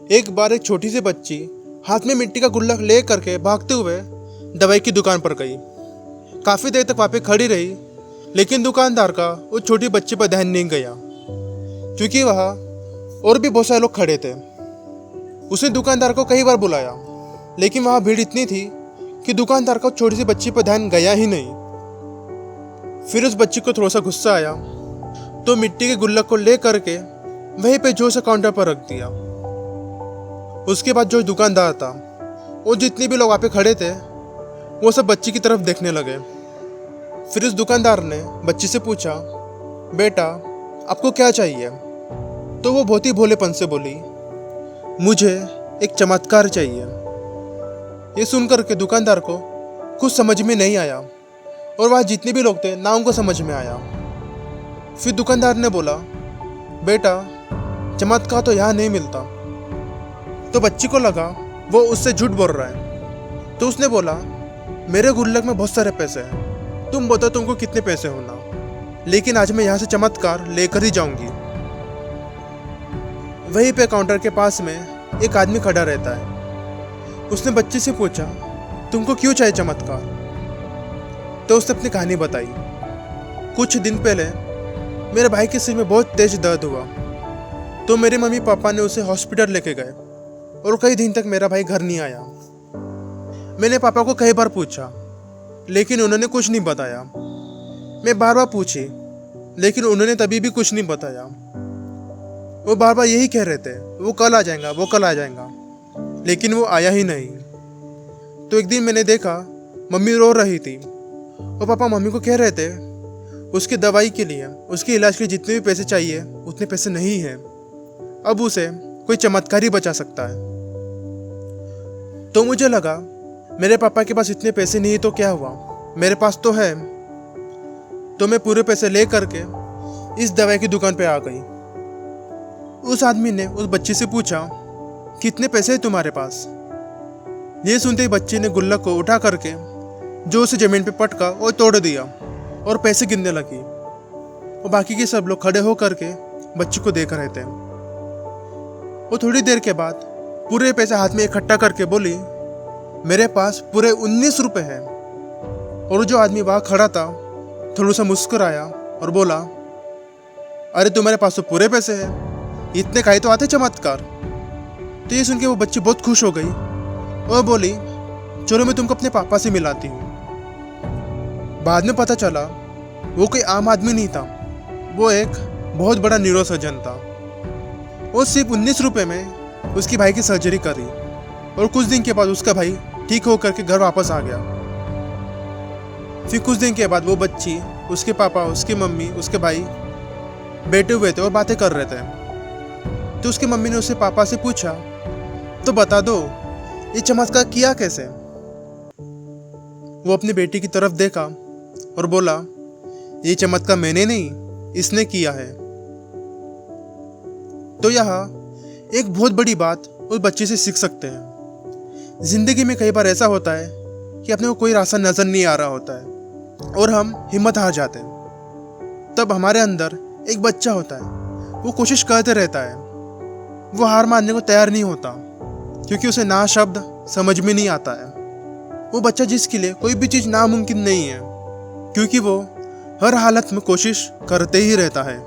एक बार एक छोटी सी बच्ची हाथ में मिट्टी का गुल्लक ले करके भागते हुए दवाई की दुकान पर गई। काफी देर तक वहां पे खड़ी रही, लेकिन दुकानदार का उस छोटी बच्ची पर ध्यान नहीं गया, क्योंकि वहां और भी बहुत सारे लोग खड़े थे। उसने दुकानदार को कई बार बुलाया, लेकिन वहां भीड़ इतनी थी कि दुकानदार का छोटी सी बच्ची पर ध्यान गया ही नहीं। फिर उस बच्ची को थोड़ा सा गुस्सा आया, तो मिट्टी के गुल्लक को ले करके वहीं पे जोर से काउंटर पर रख दिया। उसके बाद जो दुकानदार था और जितने भी लोग वहाँ पे खड़े थे, वो सब बच्ची की तरफ देखने लगे। फिर उस दुकानदार ने बच्ची से पूछा, बेटा आपको क्या चाहिए? तो वो बहुत ही भोलेपन से बोली, मुझे एक चमत्कार चाहिए। ये सुनकर के दुकानदार को कुछ समझ में नहीं आया, और वहाँ जितने भी लोग थे ना उनको समझ में आया। फिर दुकानदार ने बोला, बेटा चमत्कार तो यहाँ नहीं मिलता। तो बच्ची को लगा वो उससे झूठ बोल रहा है, तो उसने बोला, मेरे गुल्लक में बहुत सारे पैसे हैं, तुम बताओ तुमको कितने पैसे होना, लेकिन आज मैं यहाँ से चमत्कार लेकर ही जाऊंगी। वहीं पे काउंटर के पास में एक आदमी खड़ा रहता है। उसने बच्ची से पूछा, तुमको क्यों चाहिए चमत्कार? तो उसने अपनी कहानी बताई। कुछ दिन पहले मेरे भाई के सिर में बहुत तेज दर्द हुआ, तो मेरे मम्मी पापा ने उसे हॉस्पिटल लेके गए, और कई दिन तक मेरा भाई घर नहीं आया। मैंने पापा को कई बार पूछा, लेकिन उन्होंने कुछ नहीं बताया। मैं बार बार पूछी, लेकिन उन्होंने तभी भी कुछ नहीं बताया। वो बार बार यही कह रहे थे, वो कल आ जाएगा, वो कल आ जाएगा, लेकिन वो आया ही नहीं। तो एक दिन मैंने देखा मम्मी रो रही थी, और पापा मम्मी को कह रहे थे उसकी दवाई के लिए, उसके इलाज के लिए जितने भी पैसे चाहिए उतने पैसे नहीं हैं। अब उसे कोई चमत्कार ही बचा सकता है। तो मुझे लगा मेरे पापा के पास इतने पैसे नहीं तो क्या हुआ, मेरे पास तो है। तो मैं पूरे पैसे ले करके इस दवाई की दुकान पे आ गई। उस आदमी ने उस बच्ची से पूछा, कितने पैसे हैं तुम्हारे पास? ये सुनते ही बच्ची ने गुल्लक को उठा करके जो उसे जमीन पे पटका और तोड़ दिया, और पैसे गिनने लगी। और बाकी के सब लोग खड़े होकर के बच्ची को देख रहे थे। वो थोड़ी देर के बाद पूरे पैसे हाथ में इकट्ठा करके बोली, मेरे पास पूरे 19 रुपए हैं। और जो आदमी वहां खड़ा था थोड़ा सा मुस्कुराया और बोला, अरे तुम्हारे पास तो पूरे पैसे हैं, इतने का ही तो आते चमत्कार। तो ये सुन के वो बच्ची बहुत खुश हो गई और बोली, चलो मैं तुमको अपने पापा से मिलाती हूँ। बाद में पता चला वो कोई आम आदमी नहीं था, वो एक बहुत बड़ा न्यूरोसर्जन था। वो सिर्फ 19 रुपए में उसकी भाई की सर्जरी करी, और कुछ दिन के बाद उसका भाई ठीक होकर के घर वापस आ गया। फिर कुछ दिन के बाद वो बच्ची, उसके पापा, उसकी मम्मी, उसके भाई बैठे हुए थे और बातें कर रहे थे। तो उसकी मम्मी ने उससे पापा से पूछा, तो बता दो ये चमत्कार किया कैसे? वो अपनी बेटी की तरफ देखा और बोला, ये चमत्कार मैंने नहीं, इसने किया है। तो यहाँ एक बहुत बड़ी बात उस बच्चे से सीख सकते हैं। जिंदगी में कई बार ऐसा होता है कि अपने को कोई रास्ता नजर नहीं आ रहा होता है और हम हिम्मत हार जाते हैं। तब हमारे अंदर एक बच्चा होता है, वो कोशिश करते रहता है, वो हार मानने को तैयार नहीं होता, क्योंकि उसे ना शब्द समझ में नहीं आता है। वो बच्चा जिसके लिए कोई भी चीज़ नामुमकिन नहीं है, क्योंकि वो हर हालत में कोशिश करते ही रहता है।